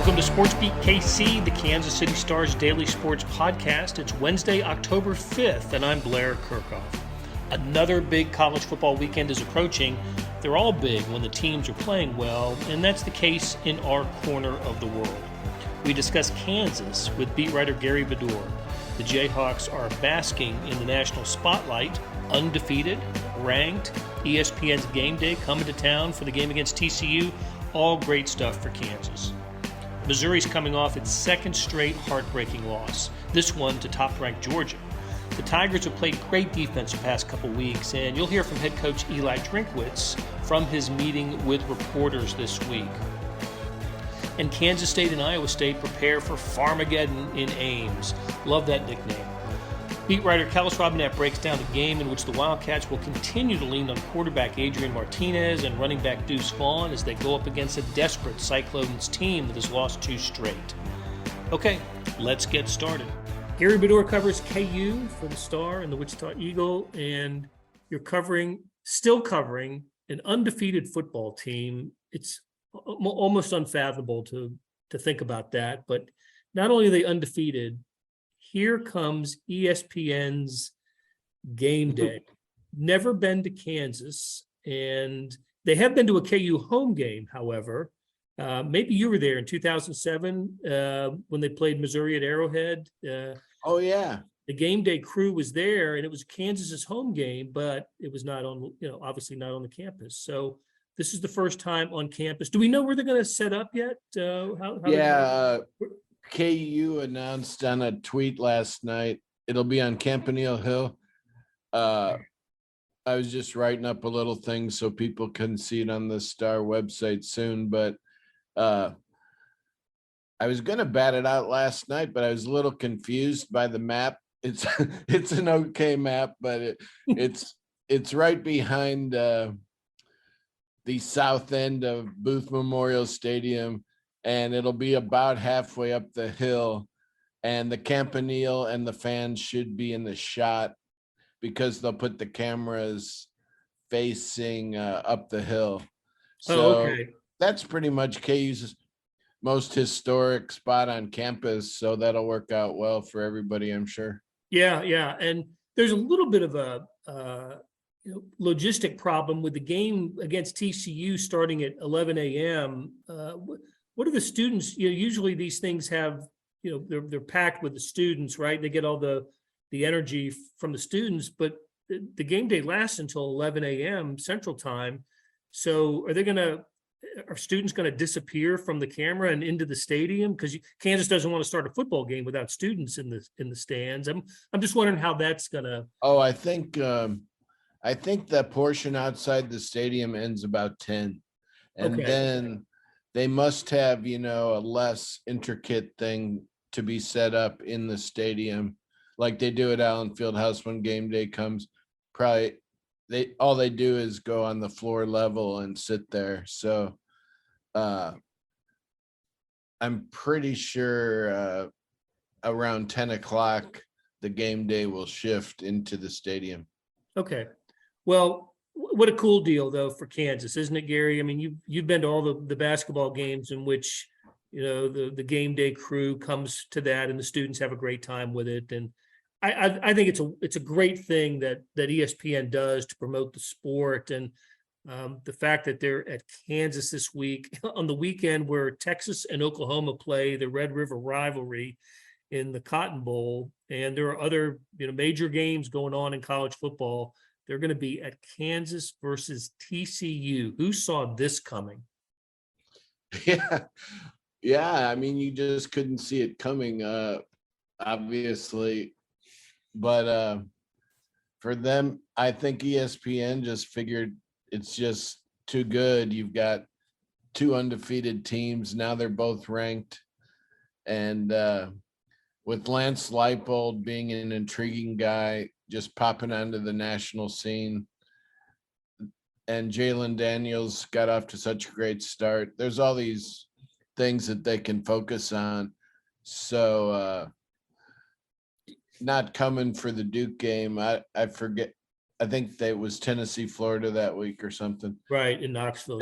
Welcome to SportsBeat KC, the Kansas City Star's daily sports podcast. It's Wednesday, October 5th, and I'm Blair Kirchhoff. Another big college football weekend is approaching. They're all big when the teams are playing well, and that's the case in our corner of the world. We discuss Kansas with beat writer Gary Bedore. The Jayhawks are basking in the national spotlight, undefeated, ranked, ESPN's GameDay coming to town for the game against TCU. All great stuff for Kansas. Missouri's coming off its second straight heartbreaking loss, this one to top-ranked Georgia. The Tigers have played great defense the past couple weeks, and you'll hear from head coach Eli Drinkwitz from his meeting with reporters this week. And Kansas State and Iowa State prepare for Farmageddon in Ames. Love that nickname. Beat writer Kellis Robinett breaks down the game in which the Wildcats will continue to lean on quarterback Adrian Martinez and running back Deuce Vaughn as they go up against a desperate Cyclones team that has lost 2 straight. Okay, let's get started. Gary Bedore covers KU for the Star and the Wichita Eagle, and you're still covering an undefeated football team. It's almost unfathomable to think about that, but not only are they undefeated, here comes ESPN's GameDay. Never been to Kansas, and they have been to a KU home game, however. Maybe you were there in 2007 when they played Missouri at Arrowhead. Oh, yeah. The GameDay crew was there, and it was Kansas's home game, but it was not on, obviously not on the campus. So this is the first time on campus. Do we know where they're going to set up yet? KU announced on a tweet last night, it'll be on Campanile Hill. I was just writing up a little thing so people can see it on the Star website soon, but I was going to bat it out last night, but I was a little confused by the map. It's an okay map, but it's right behind the south end of Booth Memorial Stadium, and it'll be about halfway up the hill, and the Campanile and the fans should be in the shot because they'll put the cameras facing up the hill. So okay. That's pretty much KU's most historic spot on campus, so that'll work out well for everybody, I'm sure. Yeah, and there's a little bit of a logistic problem with the game against TCU starting at 11 a.m. What are the students? Usually these things have, they're packed with the students, right? They get all the energy from the students, but the game day lasts until 11 a.m. Central Time. So are students going to disappear from the camera and into the stadium? Because Kansas doesn't want to start a football game without students in the stands. I'm just wondering how that's going to. Oh, I think that portion outside the stadium ends about 10, and okay. Then they must have, a less intricate thing to be set up in the stadium like they do at Allen Fieldhouse when game day comes. Probably all they do is go on the floor level and sit there. So I'm pretty sure around 10 o'clock, the game day will shift into the stadium. Okay. Well, what a cool deal, though, for Kansas, isn't it, Gary? I mean, you've been to all the basketball games in which, the game day crew comes to that and the students have a great time with it. And I think it's a great thing that ESPN does to promote the sport. And the fact that they're at Kansas this week on the weekend where Texas and Oklahoma play the Red River rivalry in the Cotton Bowl, and there are other major games going on in college football. They're going to be at Kansas versus TCU. Who saw this coming? Yeah. I mean, you just couldn't see it coming, obviously. But for them, I think ESPN just figured it's just too good. You've got 2 undefeated teams. Now they're both ranked. And with Lance Leipold being an intriguing guy, just popping onto the national scene, and Jalen Daniels got off to such a great start. There's all these things that they can focus on. So not coming for the Duke game. I forget. I think that was Tennessee, Florida that week or something. Right, in Knoxville.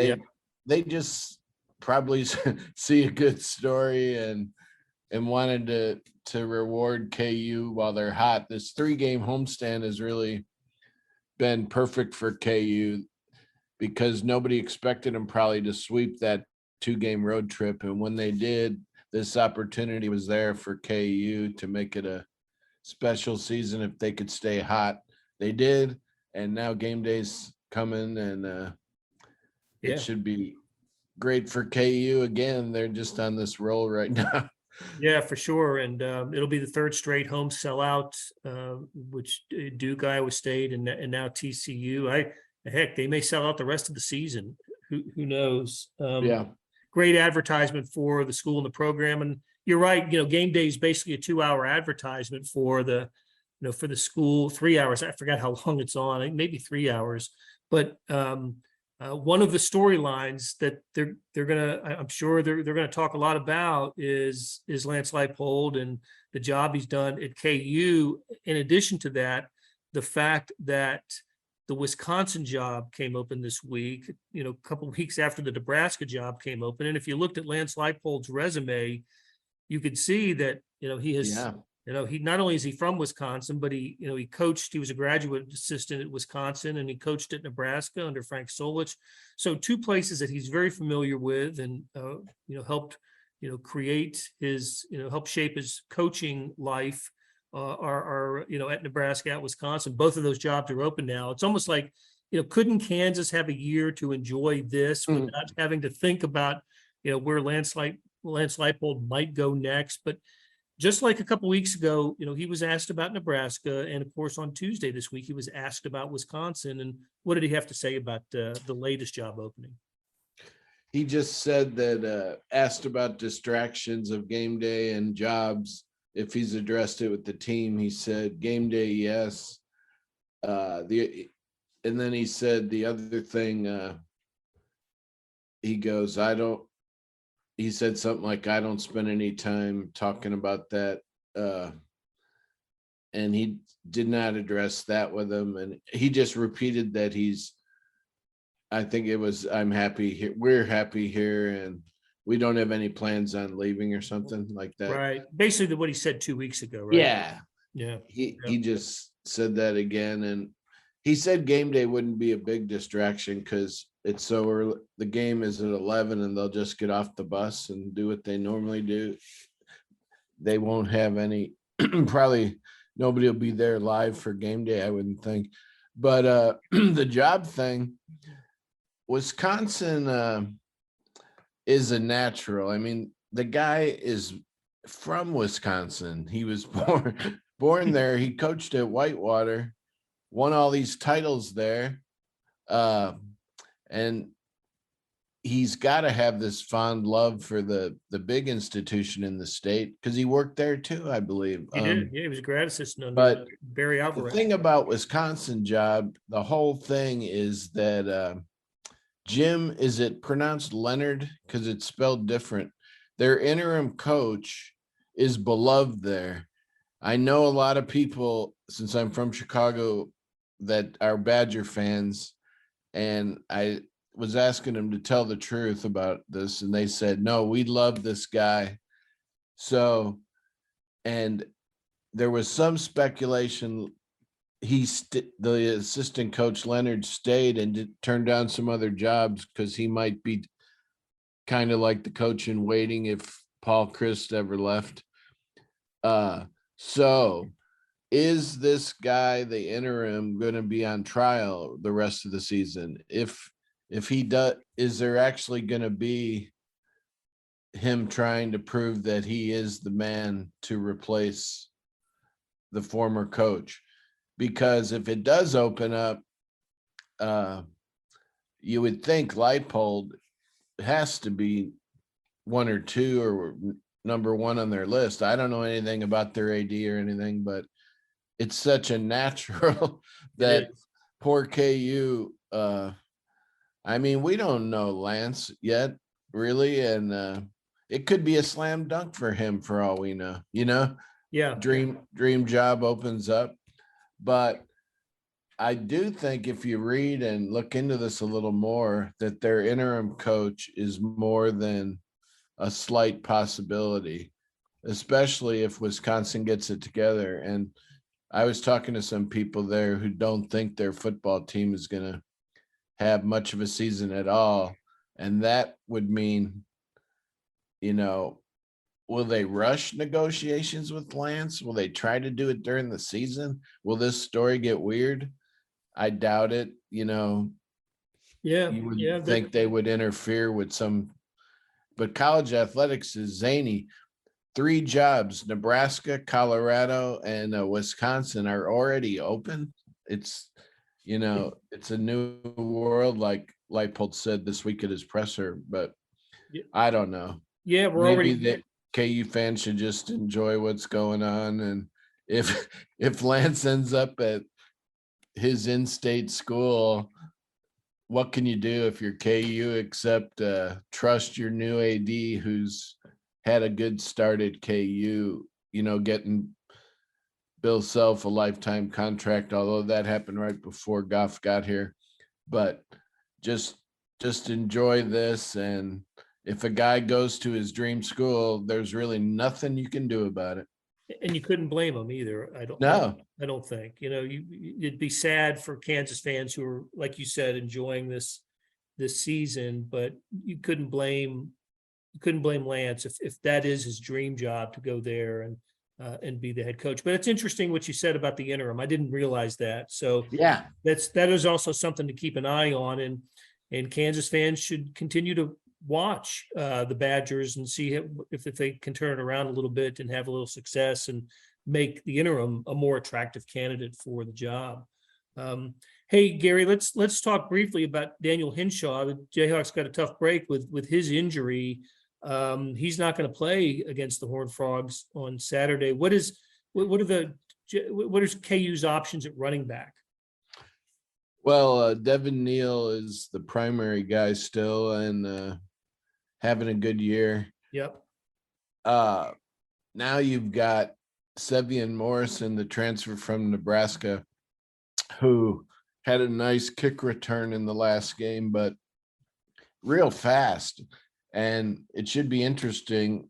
They just probably see a good story and wanted to reward KU while they're hot. This 3-game homestand has really been perfect for KU because nobody expected them probably to sweep that 2-game road trip. And when they did, this opportunity was there for KU to make it a special season if they could stay hot. They did, and now game day's coming, and it should be great for KU again. They're just on this roll right now. Yeah, for sure. And it'll be the third straight home sellout, which Duke, Iowa State, and now TCU. Heck, they may sell out the rest of the season. Who knows? Great advertisement for the school and the program. And you're right. Game day is basically a 2-hour advertisement for the school. 3 hours. I forgot how long it's on. Maybe 3 hours. But one of the storylines that I'm sure they're gonna talk a lot about is Lance Leipold and the job he's done at KU. In addition to that, the fact that the Wisconsin job came open this week, a couple of weeks after the Nebraska job came open. And if you looked at Lance Leipold's resume, you could see that, he has, he not only is he from Wisconsin, but he coached, he was a graduate assistant at Wisconsin, and he coached at Nebraska under Frank Solich. So 2 places that he's very familiar with and, helped, create his, help shape his coaching life. Are at Nebraska, at Wisconsin. Both of those jobs are open now. It's almost like, couldn't Kansas have a year to enjoy this without having to think about, where Lance Leipold might go next? But just like a couple weeks ago, he was asked about Nebraska, and of course on Tuesday this week he was asked about Wisconsin. And what did he have to say about the latest job opening? He just said that asked about distractions of game day and jobs. If he's addressed it with the team, he said game day, yes. And then he said the other thing, he goes, he said something like, I don't spend any time talking about that. And he did not address that with him. And he just repeated that I'm happy here. We're happy here. And we don't have any plans on leaving or something like that. Right. Basically what he said 2 weeks ago, right? Yeah. He just said that again. And he said game day wouldn't be a big distraction because it's so early. The game is at 11 and they'll just get off the bus and do what they normally do. They won't have any, probably nobody will be there live for game day, I wouldn't think. But the job thing, Wisconsin, is a natural. I mean, the guy is from Wisconsin. He was born there. He coached at Whitewater, won all these titles there. And he's got to have this fond love for the big institution in the state because he worked there too, I believe. He did. Yeah, he was a grad assistant under but Barry Alvarez. The thing about Wisconsin job, the whole thing is that Jim, is it pronounced Leonard? Because it's spelled different. Their interim coach is beloved there. I know a lot of people, since I'm from Chicago, that are Badger fans, and I was asking them to tell the truth about this, and they said, no, we love this guy. So, and there was some speculation the assistant coach Leonard stayed and turned down some other jobs because he might be kind of like the coach in waiting if Paul Chryst ever left. So is this guy, the interim, going to be on trial the rest of the season? If he does, is there actually going to be him trying to prove that he is the man to replace the former coach? Because if it does open up, you would think Leipold has to be 1 or 2 or number 1 on their list. I don't know anything about their AD or anything, but it's such a natural that poor KU. I mean, we don't know Lance yet, really, and it could be a slam dunk for him for all we know. Yeah. Dream job opens up. But I do think if you read and look into this a little more, that their interim coach is more than a slight possibility, especially if Wisconsin gets it together. And I was talking to some people there who don't think their football team is going to have much of a season at all. And that would mean, will they rush negotiations with Lance? Will they try to do it during the season? Will this story get weird? I doubt it. You would think they would interfere with but college athletics is zany. 3 jobs, Nebraska, Colorado, and Wisconsin are already open. It's a new world, like Leipold said this week at his presser, but I don't know. Yeah, Maybe the KU fans should just enjoy what's going on. And if Lance ends up at his in-state school, what can you do if you're KU except trust your new AD who's had a good start at KU, getting Bill Self a lifetime contract, although that happened right before Goff got here. But just enjoy this. And if a guy goes to his dream school, there's really nothing you can do about it. And you couldn't blame him either. I don't think. It'd be sad for Kansas fans who are, like you said, enjoying this season, but you couldn't blame Lance if that is his dream job, to go there and be the head coach. But it's interesting what you said about the interim. I didn't realize that. So yeah, that is also something to keep an eye on, and Kansas fans should continue to watch the Badgers and see if they can turn it around a little bit and have a little success and make the interim a more attractive candidate for the job. Hey, Gary, let's talk briefly about Daniel Hinshaw. The Jayhawks got a tough break with his injury. He's not going to play against the Horned Frogs on Saturday. What are KU's options at running back? Well, Devin Neal is the primary guy still, and having a good year. Yep. Now you've got Sevian Morrison, the transfer from Nebraska, who had a nice kick return in the last game, but real fast. And it should be interesting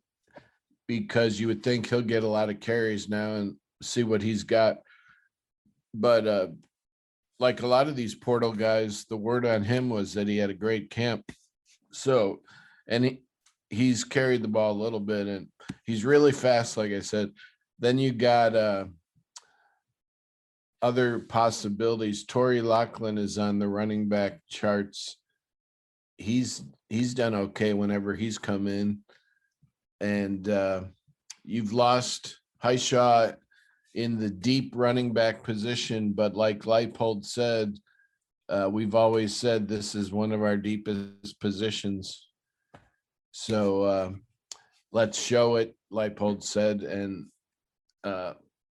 because you would think he'll get a lot of carries now and see what he's got. But like a lot of these portal guys, the word on him was that he had a great camp. So, and he's carried the ball a little bit, and he's really fast, like I said. Then you got other possibilities. Torrey Loughlin is on the running back charts. He's done okay whenever he's come in. And you've lost Highshaw in the deep running back position, but like Leipold said, we've always said this is one of our deepest positions. So let's show it, Leipold said, and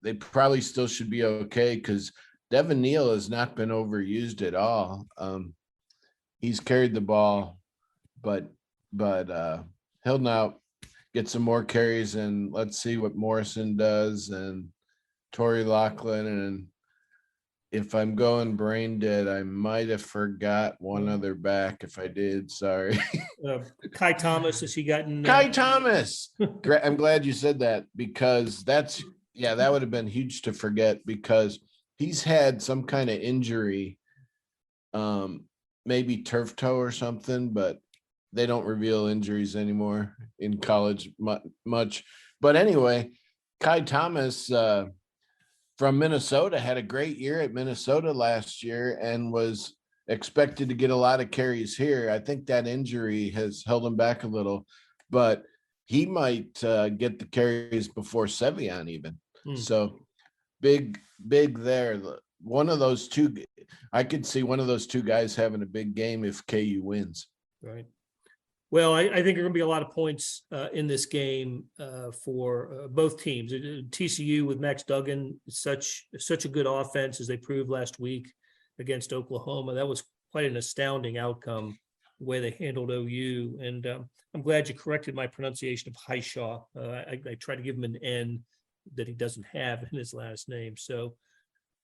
they probably still should be okay because Devin Neal has not been overused at all. He's carried the ball, but he'll now get some more carries, and let's see what Morrison does and Torrey Loughlin. And if I'm going brain dead, I might have forgot one other back. If I did, sorry. Kai Thomas, has he gotten? Kai Thomas. I'm glad you said that because that would have been huge to forget because he's had some kind of injury, maybe turf toe or something, but they don't reveal injuries anymore in college much. But anyway, Kai Thomas from Minnesota had a great year at Minnesota last year and was expected to get a lot of carries here. I think that injury has held him back a little, but he might get the carries before Sevian even. So big there. One of those two, I could see one of those two guys having a big game if KU wins. Right. Well, I think there are going to be a lot of points in this game for both teams. TCU with Max Duggan, such a good offense as they proved last week against Oklahoma. That was quite an astounding outcome, the way they handled OU. And I'm glad you corrected my pronunciation of Highshaw. I tried to give him an N that he doesn't have in his last name. So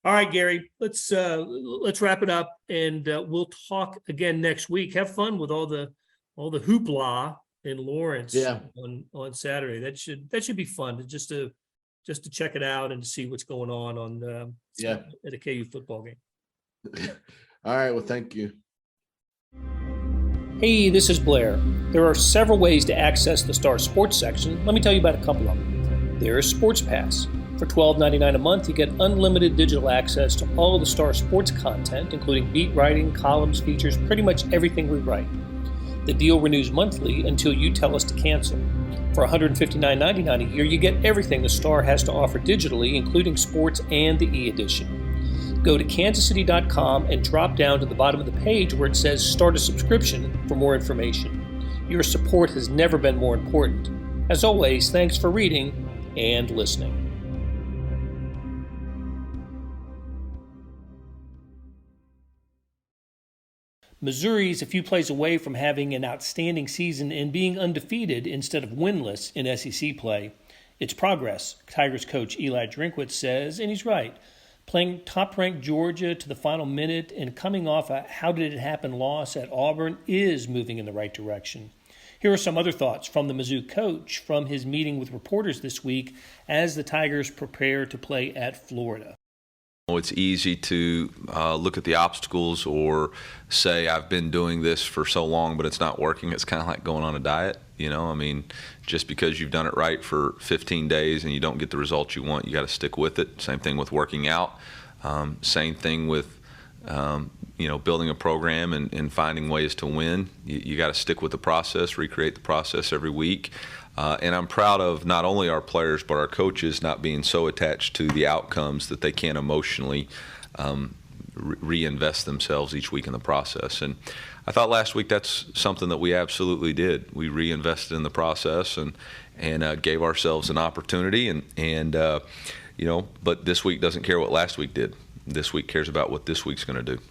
All right, Gary, let's wrap it up, and we'll talk again next week. Have fun with all the hoopla in Lawrence Yeah. on Saturday. That should be fun just to check it out and see what's going on at a KU football game. All right. Well, thank you. Hey, this is Blair. There are several ways to access the Star Sports section. Let me tell you about a couple of them. There is Sports Pass. For $12.99 a month, you get unlimited digital access to all of the Star Sports content, including beat writing, columns, features, pretty much everything we write. The deal renews monthly until you tell us to cancel. For $159.99 a year, you get everything the Star has to offer digitally, including sports and the e-edition. Go to kansascity.com and drop down to the bottom of the page where it says Start a Subscription for more information. Your support has never been more important. As always, thanks for reading and listening. Missouri is a few plays away from having an outstanding season and being undefeated instead of winless in SEC play. It's progress, Tigers coach Eli Drinkwitz says, and he's right. Playing top-ranked Georgia to the final minute and coming off a how-did-it-happen loss at Auburn is moving in the right direction. Here are some other thoughts from the Mizzou coach from his meeting with reporters this week as the Tigers prepare to play at Florida. It's easy to look at the obstacles or say I've been doing this for so long but it's not working. It's kind of like going on a diet, I mean, just because you've done it right for 15 days and you don't get the results you want, you got to stick with it. Same thing with working out. Same thing with building a program and finding ways to win. You got to stick with the process, recreate the process every week. And I'm proud of not only our players but our coaches not being so attached to the outcomes that they can't emotionally reinvest themselves each week in the process. And I thought last week that's something that we absolutely did. We reinvested in the process and gave ourselves an opportunity. But this week doesn't care what last week did. This week cares about what this week's going to do.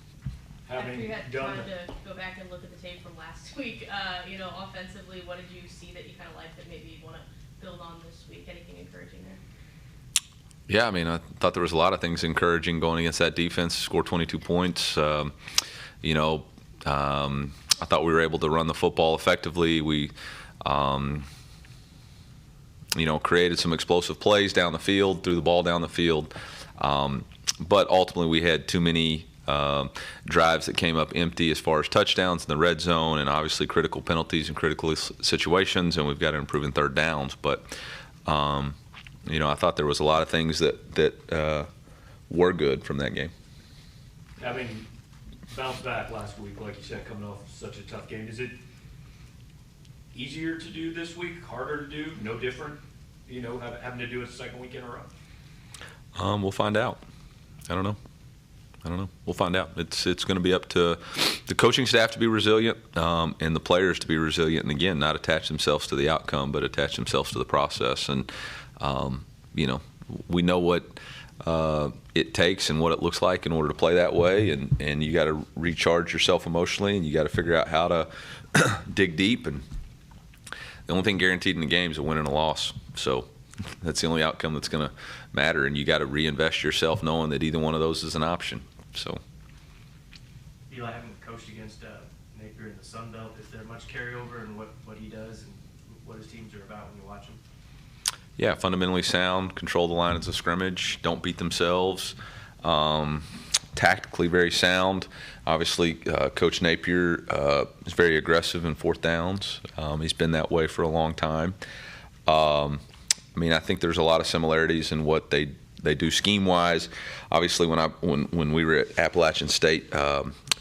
After you had time to go back and look at the tape from last week, offensively, what did you see that you kind of liked that maybe you want to build on this week? Anything encouraging there? Yeah, I mean, I thought there was a lot of things encouraging going against that defense. Scored 22 points. I thought we were able to run the football effectively. We, created some explosive plays down the field, threw the ball down the field. But ultimately, we had too many drives that came up empty as far as touchdowns in the red zone and obviously critical penalties and critical situations, and we've got to improve in third downs. But, I thought there was a lot of things that were good from that game. Having bounced back last week, like you said, coming off such a tough game, is it easier to do this week, harder to do, no different, having to do it the second week in a row? We'll find out. I don't know. We'll find out. It's going to be up to the coaching staff to be resilient and the players to be resilient. And again, not attach themselves to the outcome, but attach themselves to the process. And we know what it takes and what it looks like in order to play that way. And you got to recharge yourself emotionally, and you got to figure out how to dig deep. And the only thing guaranteed in the game is a win and a loss. So that's the only outcome that's going to matter, and you got to reinvest yourself knowing that either one of those is an option. So, Eli, having coached against Napier in the Sun Belt, is there much carryover in what he does and what his teams are about when you watch him? Yeah, fundamentally sound, control the lines of scrimmage, don't beat themselves, tactically very sound. Obviously, Coach Napier is very aggressive in fourth downs. He's been that way for a long time. I think there's a lot of similarities in what they do scheme-wise. Obviously, when we were at Appalachian State,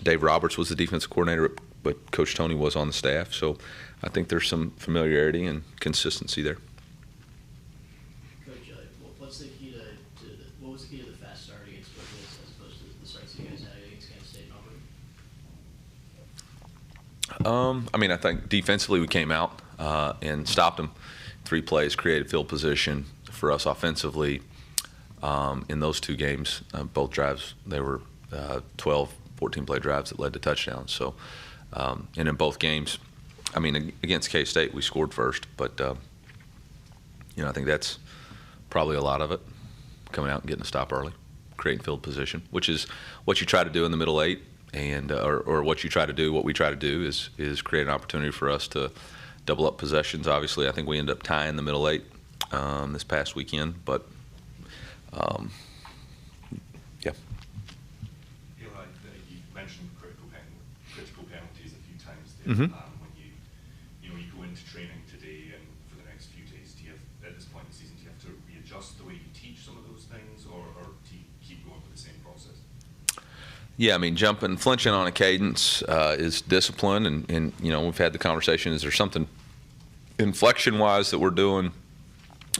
Dave Roberts was the defensive coordinator, but Coach Tony was on the staff. So I think there's some familiarity and consistency there. Coach, what was the key to the fast start against Georgia as opposed to the starts you guys had against Kansas State and Auburn? I think defensively we came out and stopped them. 3 plays, created field position for us offensively. In those 2 games, both drives, they were 12, 14-play drives that led to touchdowns. So, and in both games, against K-State, we scored first. But, I think that's probably a lot of it, coming out and getting a stop early. creating field position, which is what you try to do in the middle eight, and or what we try to do is create an opportunity for us to double up possessions. Obviously, I think we ended up tying the middle eight this past weekend, but yeah. Eli, you mentioned critical penalties a few times there. Mm-hmm. When you go into training today and for the next few days, do you have, at this point in the season, do you have to readjust the way you teach some of those things, or do you keep going with the same process? Yeah, I mean, flinching on a cadence is discipline, and we've had the conversation. Is there something inflection-wise that we're doing?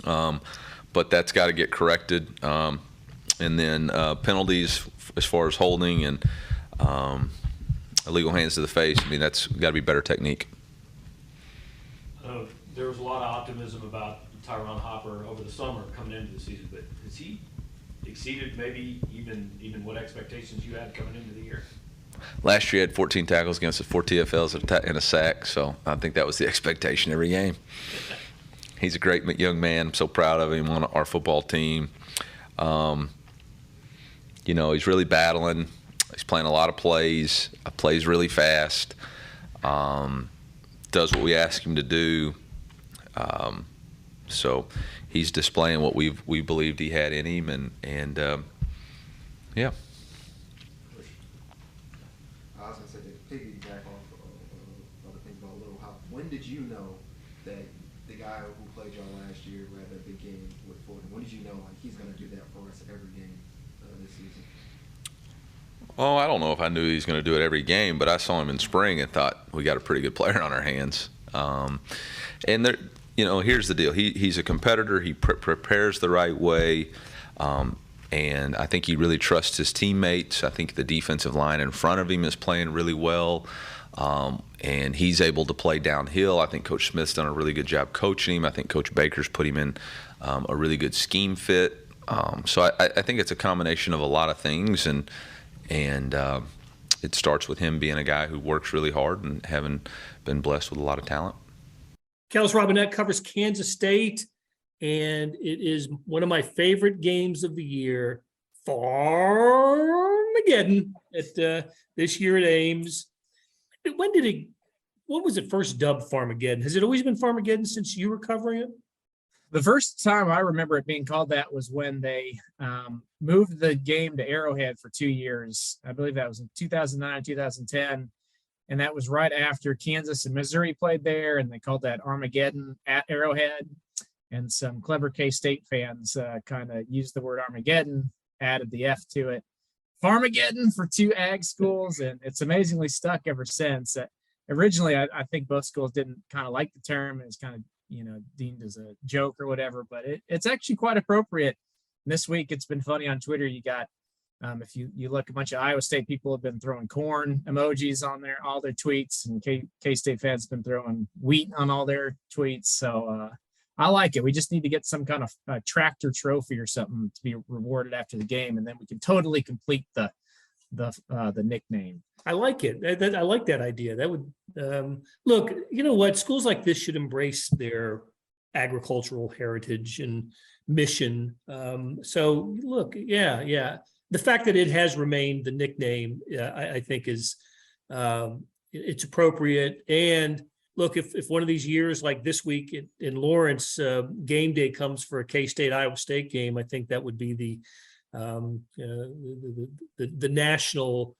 But that's got to get corrected. And then penalties as far as holding and illegal hands to the face. I mean, that's got to be better technique. There was a lot of optimism about Tyron Hopper over the summer coming into the season, but has he exceeded maybe even what expectations you had coming into the year? Last year he had 14 tackles against us, 4 TFLs and a sack, so I think that was the expectation every game. He's a great young man. I'm so proud of him on our football team. He's really battling. He's playing a lot of plays really fast, does what we ask him to do. So he's displaying what we believed he had in him, and yeah. I was going to say, to piggyback off other things about Little Hop, when did you know that the guy who played y'all last year, who had that big game with Fordham, when did you know he's going to do that for us every game this season? Oh, I don't know if I knew he was going to do it every game, but I saw him in spring and thought we got a pretty good player on our hands. And there, here's the deal: he's a competitor. He prepares the right way. And I think he really trusts his teammates. I think the defensive line in front of him is playing really well. And he's able to play downhill. I think Coach Smith's done a really good job coaching him. I think Coach Baker's put him in a really good scheme fit. So I think it's a combination of a lot of things. And it starts with him being a guy who works really hard and having been blessed with a lot of talent. Kellis Robinett covers Kansas State, and it is one of my favorite games of the year, Farmageddon, at this year at Ames. What was it first dubbed Farmageddon? Has it always been Farmageddon since you were covering it? The first time I remember it being called that was when they moved the game to Arrowhead for 2 years. I believe that was in 2009, 2010. And that was right after Kansas and Missouri played there, and they called that Armageddon at Arrowhead. And some clever K-State fans kind of used the word Armageddon, added the F to it. Farmageddon for 2 ag schools, and it's amazingly stuck ever since. Originally, I think both schools didn't kind of like the term. It was kind of deemed as a joke or whatever, but it's actually quite appropriate. And this week, it's been funny on Twitter. You got, if you look, a bunch of Iowa State people have been throwing corn emojis on all their tweets, and K-State fans have been throwing wheat on all their tweets. So I like it. We just need to get some kind of tractor trophy or something to be rewarded after the game, and then we can totally complete the nickname. I like it. I like that idea. That would look. You know what? Schools like this should embrace their agricultural heritage and mission. So look, yeah. The fact that it has remained the nickname, I think, is it's appropriate. And look, if one of these years like this week in Lawrence, game day comes for a K-State Iowa State game, I think that would be the national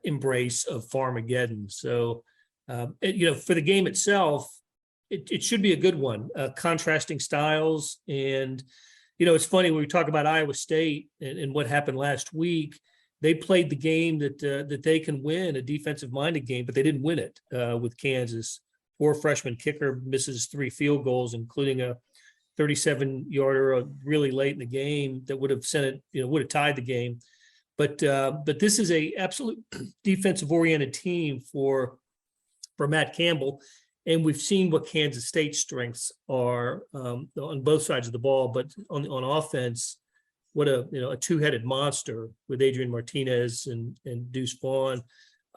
embrace of Farmageddon. So, for the game itself, it should be a good one. Contrasting styles, and it's funny when we talk about Iowa State and what happened last week. They played the game that they can win, a defensive-minded game, but they didn't win it with Kansas. Poor freshman kicker misses 3 field goals, including a 37-yarder really late in the game that would have sent it, would have tied the game. But this is a absolute defensive-oriented team for Matt Campbell, and we've seen what Kansas State's strengths are on both sides of the ball. But on offense, what a two-headed monster with Adrian Martinez and Deuce Vaughn.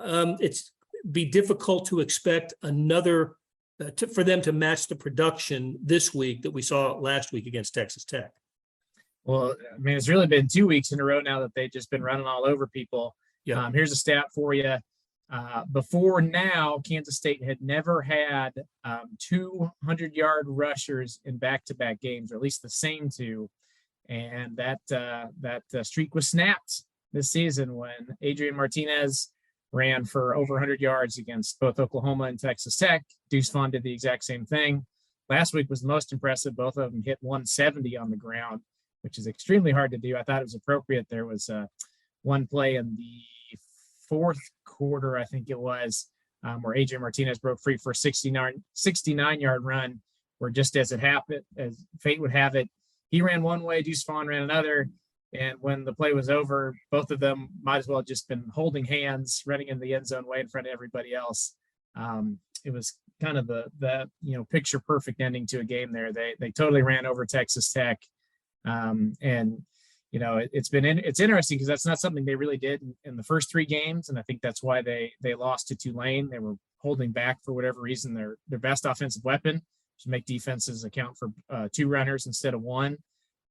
It's be difficult to expect another for them to match the production this week that we saw last week against Texas Tech. Well, I mean, it's really been 2 weeks in a row now that they've just been running all over people. Yeah. Here's a stat for you. Before now, Kansas State had never had 200-yard rushers in back-to-back games, or at least the same two. And that streak was snapped this season when Adrian Martinez ran for over 100 yards against both Oklahoma and Texas Tech. Deuce Vaughn did the exact same thing. Last week was the most impressive. Both of them hit 170 on the ground, which is extremely hard to do. I thought it was appropriate. There was one play in the fourth quarter, I think it was, where Adrian Martinez broke free for a 69-yard run, where just as it happened, as fate would have it, he ran one way, Deuce Vaughn ran another. And when the play was over, both of them might as well have just been holding hands, running in the end zone way in front of everybody else. It was kind of the picture perfect ending to a game there. They totally ran over Texas Tech. And it's interesting because that's not something they really did in the first 3 games. And I think that's why they lost to Tulane. They were holding back for whatever reason, their best offensive weapon to make defenses account for 2 runners instead of 1.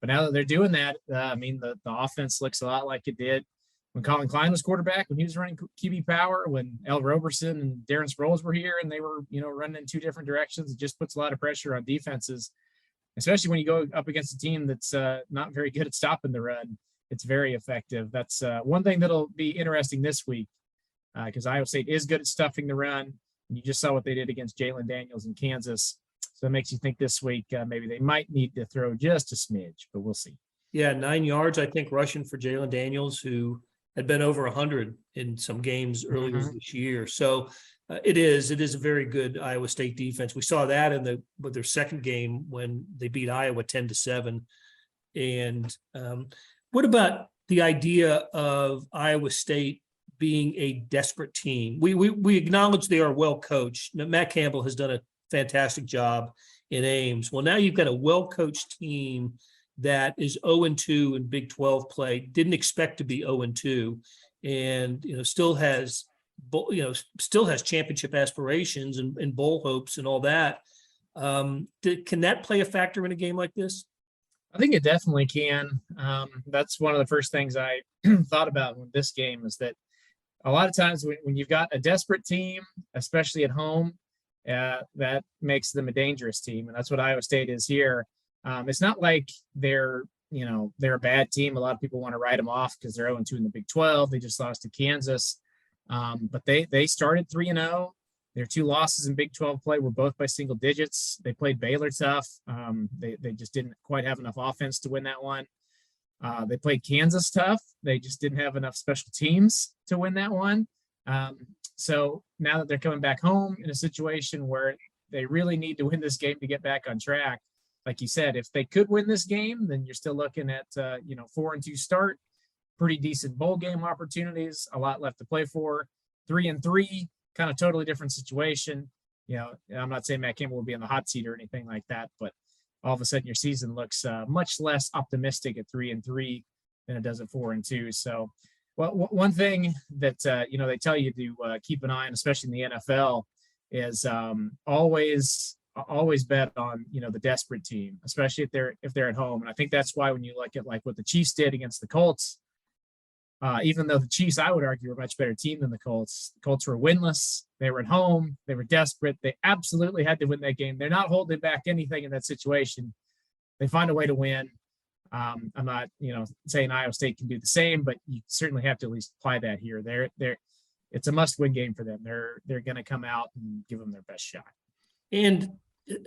But now that they're doing that, the offense looks a lot like it did when Colin Klein was quarterback, when he was running QB power, when Al Roberson and Darren Sproles were here and they were, running in 2 different directions. It just puts a lot of pressure on defenses, especially when you go up against a team that's not very good at stopping the run. It's very effective. That's one thing that'll be interesting this week because Iowa State is good at stuffing the run. And you just saw what they did against Jalen Daniels in Kansas. So it makes you think this week maybe they might need to throw just a smidge, but we'll see. Yeah, 9 yards, I think, rushing for Jalen Daniels, who had been over 100 in some games earlier this year. So it is a very good Iowa State defense. We saw that with their second game when they beat Iowa 10-7. And what about the idea of Iowa State being a desperate team? We acknowledge they are well coached. Matt Campbell has done a fantastic job in Ames. Well, now you've got a well-coached team that is 0-2 in Big 12 play, didn't expect to be 0-2, and still has championship aspirations and bowl hopes and all that. Can that play a factor in a game like this? I think it definitely can. That's one of the first things I thought about with this game is that a lot of times when you've got a desperate team, especially at home, that makes them a dangerous team. And that's what Iowa State is here. It's not like they're a bad team. A lot of people want to write them off because they're 0-2 in the Big 12. They just lost to Kansas. But they started 3-0. Their 2 losses in Big 12 play were both by single digits. They played Baylor tough. They just didn't quite have enough offense to win that one. They played Kansas tough. They just didn't have enough special teams to win that one. So now that they're coming back home in a situation where they really need to win this game to get back on track, like you said, if they could win this game, then you're still looking at 4-2 start, pretty decent bowl game opportunities, a lot left to play for. 3-3, kind of totally different situation. I'm not saying Matt Campbell will be in the hot seat or anything like that, but all of a sudden your season looks much less optimistic at 3-3 than it does at 4-2. So, well, one thing that they tell you to keep an eye on, especially in the NFL, is always bet on the desperate team, especially if they're at home. And I think that's why when you look at like what the Chiefs did against the Colts, even though the Chiefs, I would argue, were a much better team than the Colts were winless. They were at home. They were desperate. They absolutely had to win that game. They're not holding back anything in that situation. They find a way to win. I'm not, saying Iowa State can do the same, but you certainly have to at least apply that here. It's a must-win game for them. They're going to come out and give them their best shot. And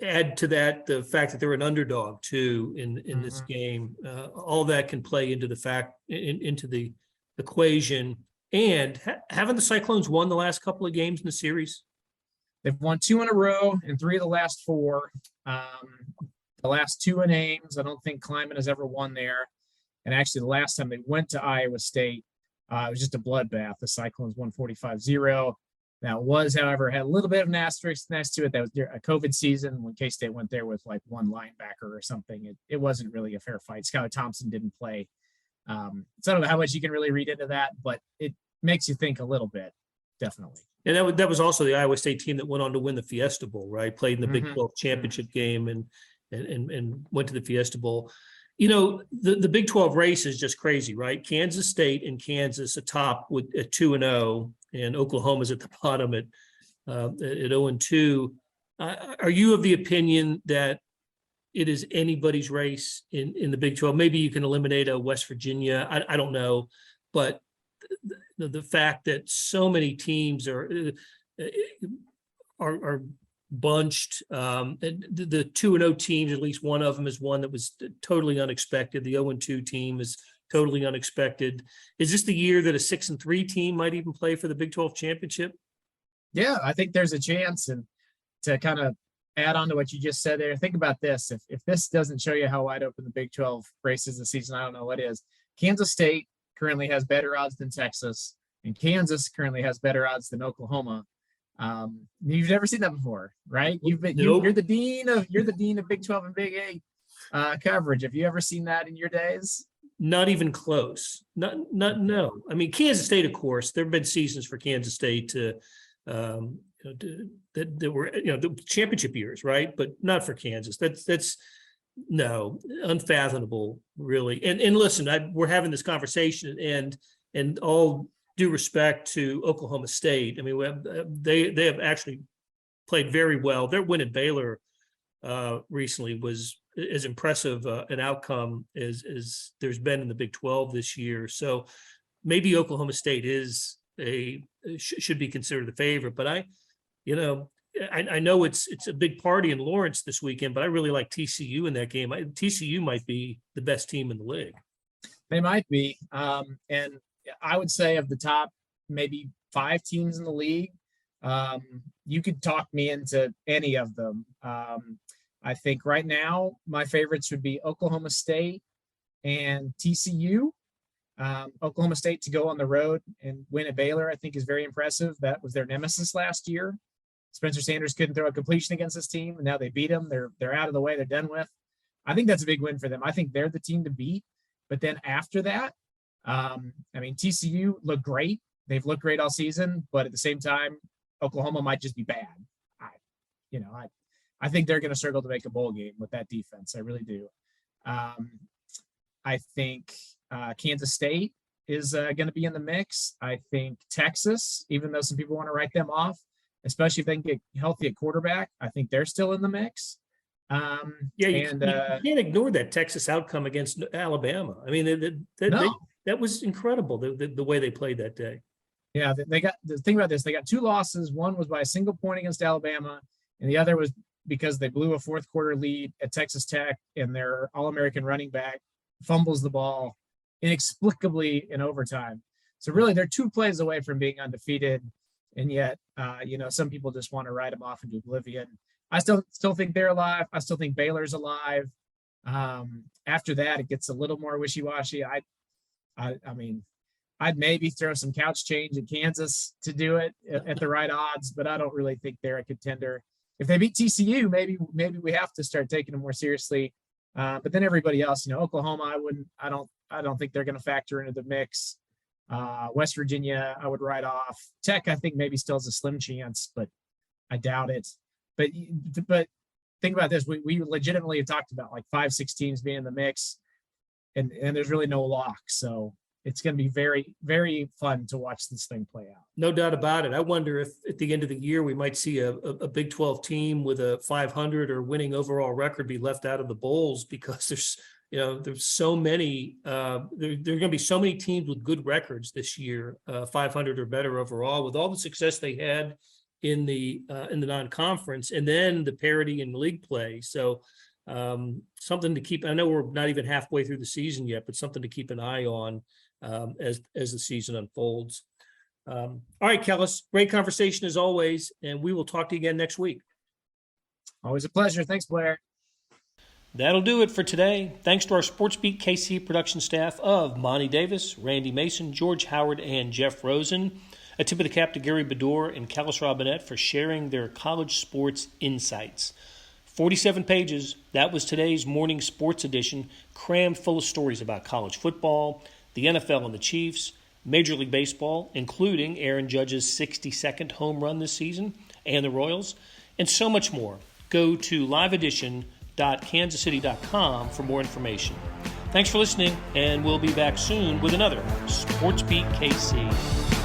add to that the fact that they're an underdog too in this game. All that can play into the equation. And haven't the Cyclones won the last couple of games in the series? They've won 2 in a row and 3 of the last 4. The last 2 in Ames. I don't think Kleiman has ever won there. And actually, the last time they went to Iowa State, it was just a bloodbath. The Cyclones won 45-0. Now, however, had a little bit of an asterisk next to it. That was a COVID season when K-State went there with like 1 linebacker or something. It wasn't really a fair fight. Skylar Thompson didn't play. So I don't know how much you can really read into that, but it makes you think a little bit, definitely. And that was also the Iowa State team that went on to win the Fiesta Bowl, right? Played in the Big 12 championship game and went to the Fiesta Bowl. The Big 12 race is just crazy, right? Kansas State and Kansas atop at 2-0, and Oklahoma's at the bottom at 0-2. Are you of the opinion that it is anybody's race in the Big 12? Maybe you can eliminate a West Virginia. I don't know, but the fact that so many teams are bunched. The 2-0 teams, at least one of them is one that was totally unexpected. The 0-2 team is totally unexpected. Is this the year that a 6-3 team might even play for the Big 12 championship? Yeah, I think there's a chance. And to kind of add on to what you just said there, think about this. If this doesn't show you how wide open the Big 12 race is this season, I don't know what is. Kansas State currently has better odds than Texas, and Kansas currently has better odds than Oklahoma. You've never seen that before, right? You're the dean of Big 12 and Big 8 coverage. Have you ever seen that in your days? Not even close. No. I mean, Kansas State, of course, there have been seasons for Kansas State that were the championship years, right? But not for Kansas. That's no, unfathomable, really. And listen, we're having this conversation, and all due respect to Oklahoma State, I mean, they have actually played very well. Their win at Baylor recently was as impressive an outcome as there's been in the Big 12 this year. So maybe Oklahoma State should be considered the favorite. But I know it's a big party in Lawrence this weekend, but I really like TCU in that game. TCU might be the best team in the league. They might be, and I would say of the top maybe 5 teams in the league, you could talk me into any of them. I think right now my favorites would be Oklahoma State and TCU. Oklahoma State to go on the road and win at Baylor, I think, is very impressive. That was their nemesis last year. Spencer Sanders couldn't throw a completion against this team, and now they beat them. They're out of the way. They're done with. I think that's a big win for them. I think they're the team to beat. But then after that, TCU looked great. They've looked great all season, but at the same time, Oklahoma might just be bad. I think they're going to struggle to make a bowl game with that defense. I really do. I think Kansas State is going to be in the mix. I think Texas, even though some people want to write them off, especially if they can get healthy at quarterback, I think they're still in the mix. You can't ignore that Texas outcome against Alabama. I mean, that was incredible, the way they played that day. Yeah, they got the thing about this. They got 2 losses. One was by a single point against Alabama, and the other was because they blew a fourth quarter lead at Texas Tech, and their All-American running back fumbles the ball inexplicably in overtime. So really, they're 2 plays away from being undefeated, and yet, some people just want to write them off into oblivion. I still think they're alive. I still think Baylor's alive. After that, it gets a little more wishy-washy. I mean, I'd maybe throw some couch change at Kansas to do it at the right odds, but I don't really think they're a contender. If they beat TCU, maybe we have to start taking them more seriously. But then everybody else, Oklahoma, I don't think they're going to factor into the mix. West Virginia, I would write off. Tech, I think maybe still has a slim chance, but I doubt it. But think about this. We legitimately have talked about like 5-6 teams being in the mix, and there's really no lock. So it's going to be very, very fun to watch this thing play out. No doubt about it. I wonder if at the end of the year we might see a Big 12 team with a 500 or winning overall record be left out of the bowls, because there's so many. There are going to be so many teams with good records this year, 500 or better overall, with all the success they had in the non-conference, and then the parity in league play. So something to keep. I know we're not even halfway through the season yet, but something to keep an eye on as the season unfolds. All right, Kellis, great conversation as always, and we will talk to you again next week. Always a pleasure. Thanks, Blair. That'll do it for today. Thanks to our SportsBeat KC production staff of Monty Davis, Randy Mason, George Howard, and Jeff Rosen. A tip of the cap to Gary Bedore and Kellis Robinett for sharing their college sports insights. 47 pages, that was today's morning sports edition, crammed full of stories about college football, the NFL and the Chiefs, Major League Baseball, including Aaron Judge's 62nd home run this season, and the Royals, and so much more. Go to liveedition.kansascity.com for more information. Thanks for listening, and we'll be back soon with another SportsBeat KC.